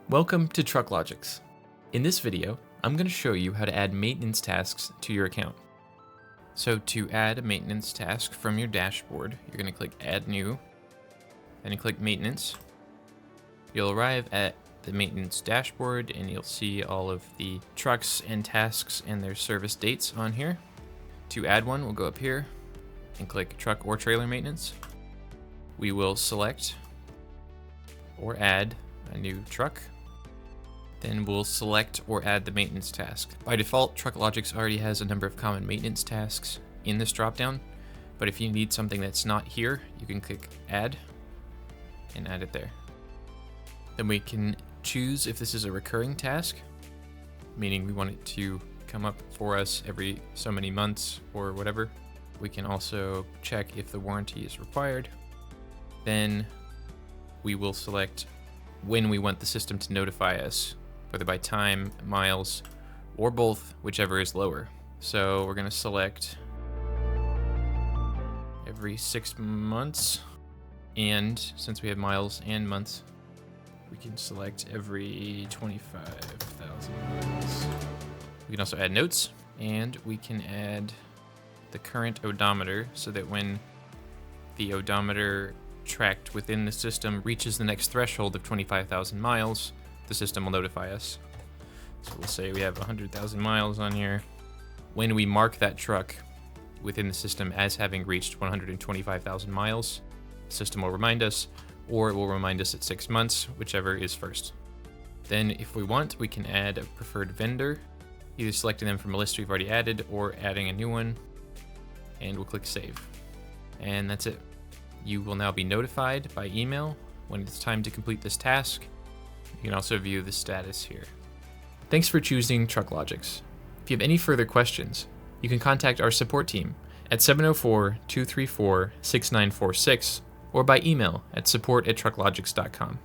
Welcome to TruckLogics. In this video, I'm going to show you how to add maintenance tasks to your account. So to add a maintenance task from your dashboard, you're going to click Add New, then you click Maintenance. You'll arrive at the maintenance dashboard and you'll see all of the trucks and tasks and their service dates on here. To add one, we'll go up here and click Truck or Trailer Maintenance. We will select or add a new truck. Then we'll select or add the maintenance task. By default, TruckLogics already has a number of common maintenance tasks in this dropdown, but if you need something that's not here, you can click Add and add it there. Then we can choose if this is a recurring task, meaning we want it to come up for us every so many months or whatever. We can also check if the warranty is required. Then we will select when we want the system to notify us, whether by time, miles, or both, whichever is lower. So we're going to select every 6 months, and since we have miles and months, we can select every 25,000 miles. We can also add notes, and we can add the current odometer so that when the odometer tracked within the system reaches the next threshold of 25,000 miles, the system will notify us. So we'll say we have 100,000 miles on here. When we mark that truck within the system as having reached 125,000 miles, the system will remind us, or it will remind us at 6 months, whichever is first. Then if we want, we can add a preferred vendor, either selecting them from a list we've already added or adding a new one, and we'll click Save. And that's it. You will now be notified by email when it's time to complete this task. You can also view the status here. Thanks for choosing TruckLogics. If you have any further questions, you can contact our support team at 704-234-6946 or by email at support@trucklogics.com.